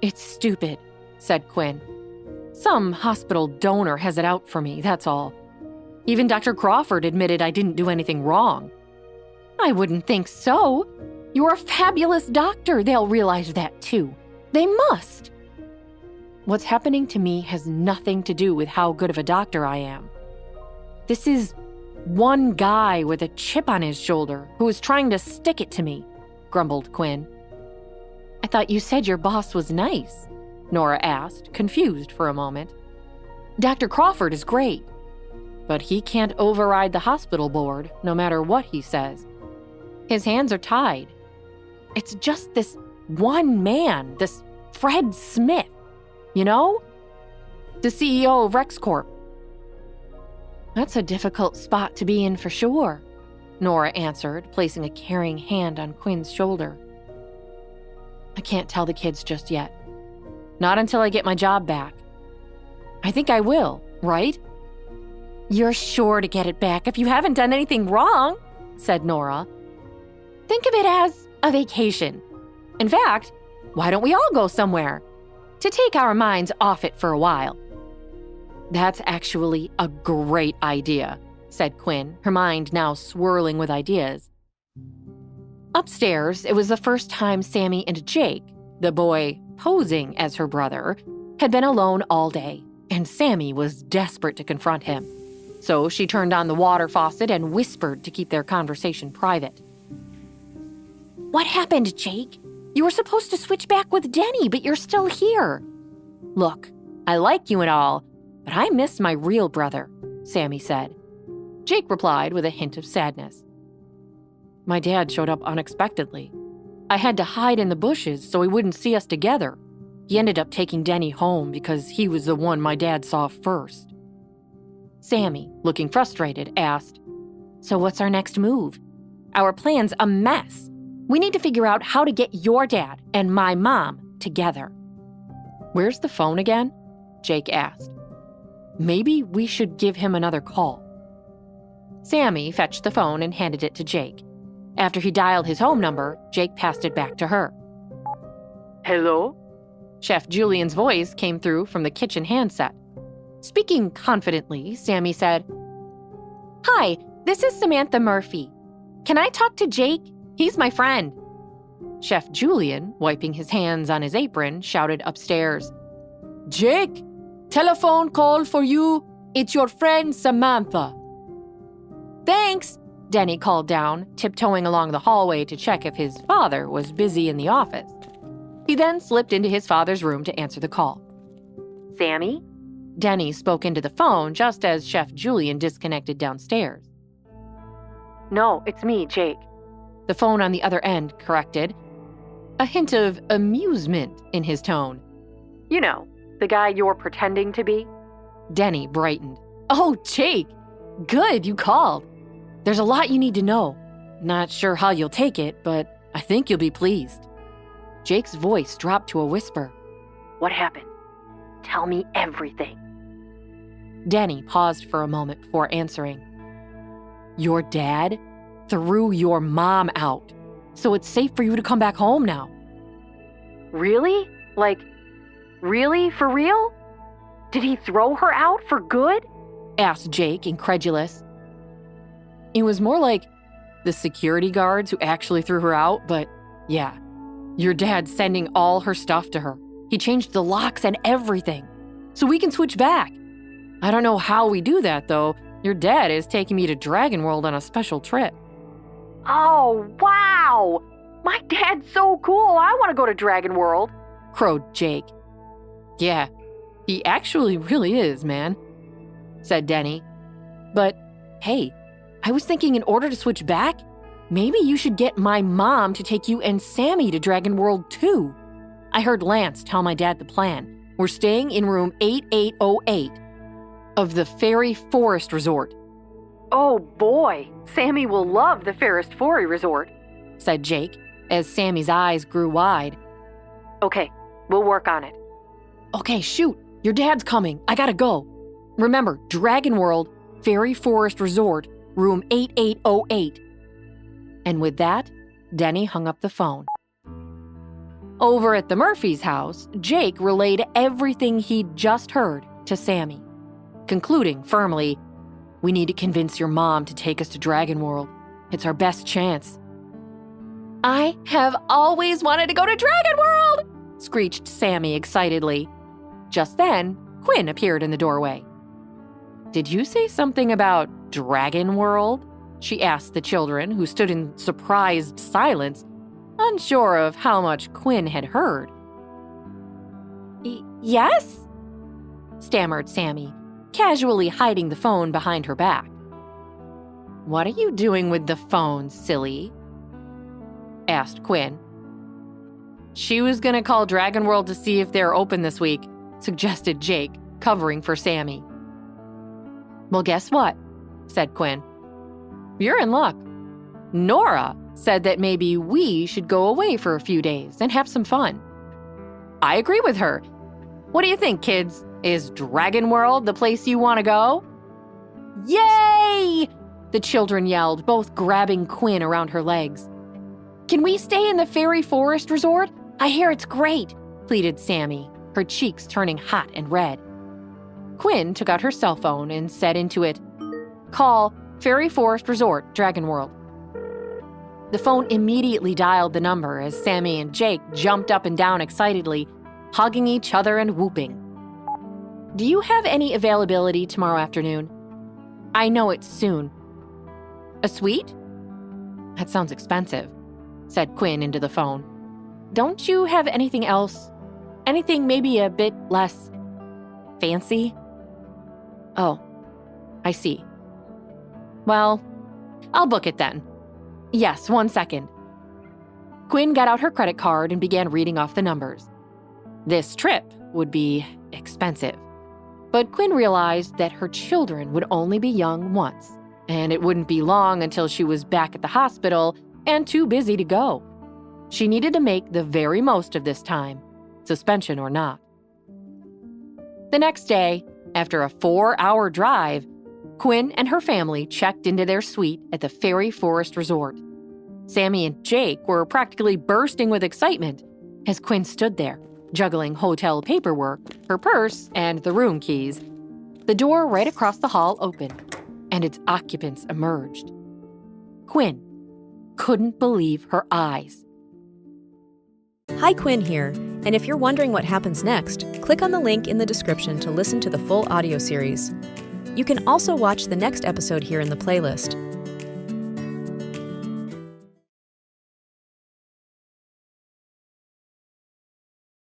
It's stupid, said Quinn. Some hospital donor has it out for me, that's all. Even Dr. Crawford admitted I didn't do anything wrong. I wouldn't think so. You're a fabulous doctor. They'll realize that too. They must. What's happening to me has nothing to do with how good of a doctor I am. This is one guy with a chip on his shoulder who is trying to stick it to me, grumbled Quinn. I thought you said your boss was nice, Nora asked, confused for a moment. Dr. Crawford is great, but he can't override the hospital board no matter what he says. His hands are tied. It's just this one man, this Fred Smith, you know? The CEO of RexCorp. That's a difficult spot to be in for sure, Nora answered, placing a caring hand on Quinn's shoulder. I can't tell the kids just yet. Not until I get my job back. I think I will, right? You're sure to get it back if you haven't done anything wrong, said Nora. Think of it as a vacation. In fact, why don't we all go somewhere to take our minds off it for a while? That's actually a great idea, said Quinn, her mind now swirling with ideas. Upstairs, it was the first time Sammy and Jake, the boy posing as her brother, had been alone all day, and Sammy was desperate to confront him. So she turned on the water faucet and whispered to keep their conversation private. What happened, Jake? You were supposed to switch back with Denny, but you're still here. Look, I like you and all, but I miss my real brother, Sammy said. Jake replied with a hint of sadness. My dad showed up unexpectedly. I had to hide in the bushes so he wouldn't see us together. He ended up taking Denny home because he was the one my dad saw first. Sammy, looking frustrated, asked, So what's our next move? Our plan's a mess. We need to figure out how to get your dad and my mom together. Where's the phone again? Jake asked. Maybe we should give him another call. Sammy fetched the phone and handed it to Jake. After he dialed his home number, Jake passed it back to her. Hello? Chef Julian's voice came through from the kitchen handset. Speaking confidently, Sammy said, Hi, this is Samantha Murphy. Can I talk to Jake? He's my friend. Chef Julian, wiping his hands on his apron, shouted upstairs, Jake, telephone call for you. It's your friend Samantha. Thanks, Denny called down, tiptoeing along the hallway to check if his father was busy in the office. He then slipped into his father's room to answer the call. Sammy? Denny spoke into the phone just as Chef Julian disconnected downstairs. No, it's me, Jake. The phone on the other end corrected, a hint of amusement in his tone. You know, the guy you're pretending to be? Denny brightened. Oh, Jake! Good, you called. There's a lot you need to know. Not sure how you'll take it, but I think you'll be pleased. Jake's voice dropped to a whisper. What happened? Tell me everything. Denny paused for a moment before answering. Your dad threw your mom out, so it's safe for you to come back home now. Really? Like, really? For real? Did he throw her out for good? Asked Jake, incredulous. It was more like the security guards who actually threw her out, but yeah, your dad's sending all her stuff to her. He changed the locks and everything, so we can switch back. I don't know how we do that, though. Your dad is taking me to Dragon World on a special trip. Oh, wow! My dad's so cool. I want to go to Dragon World, crowed Jake. Yeah, he actually really is, man, said Denny. But, hey, I was thinking in order to switch back, maybe you should get my mom to take you and Sammy to Dragon World, too. I heard Lance tell my dad the plan. We're staying in room 8808 of the Fairy Forest Resort. Oh boy, Sammy will love the Fairest Fairy Resort, said Jake, as Sammy's eyes grew wide. Okay, we'll work on it. Okay, shoot, your dad's coming. I gotta go. Remember, Dragon World, Fairy Forest Resort, room 8808. And with that, Denny hung up the phone. Over at the Murphys' house, Jake relayed everything he'd just heard to Sammy, concluding firmly, "We need to convince your mom to take us to Dragon World. It's our best chance." "I have always wanted to go to Dragon World!" screeched Sammy excitedly. Just then, Quinn appeared in the doorway. "Did you say something about Dragon World?" she asked the children, who stood in surprised silence, unsure of how much Quinn had heard. Yes?" stammered Sammy, casually hiding the phone behind her back. "What are you doing with the phone, silly?" asked Quinn. "She was gonna call Dragon World to see if they're open this week," suggested Jake, covering for Sammy. "Well, guess what?" said Quinn. "You're in luck. Nora said that maybe we should go away for a few days and have some fun." "I agree with her. What do you think, kids? Is Dragon World the place you want to go?" "Yay!" the children yelled, both grabbing Quinn around her legs. "Can we stay in the Fairy Forest Resort? I hear it's great," pleaded Sammy, her cheeks turning hot and red. Quinn took out her cell phone and said into it, "Call Fairy Forest Resort, Dragon World." The phone immediately dialed the number as Sammy and Jake jumped up and down excitedly, hugging each other and whooping. "Do you have any availability tomorrow afternoon? I know it's soon." "A suite? That sounds expensive," said Quinn into the phone. "Don't you have anything else? Anything maybe a bit less fancy?" "Oh, I see. Well, I'll book it then. Yes, 1 second." Quinn got out her credit card and began reading off the numbers. This trip would be expensive, but Quinn realized that her children would only be young once, and it wouldn't be long until she was back at the hospital and too busy to go. She needed to make the very most of this time, suspension or not. The next day, after a 4-hour drive, Quinn and her family checked into their suite at the Fairy Forest Resort. Sammy and Jake were practically bursting with excitement as Quinn stood there, juggling hotel paperwork, her purse, and the room keys. The door right across the hall opened, and its occupants emerged. Quinn couldn't believe her eyes. Hi, Quinn here, and if you're wondering what happens next, click on the link in the description to listen to the full audio series. You can also watch the next episode here in the playlist.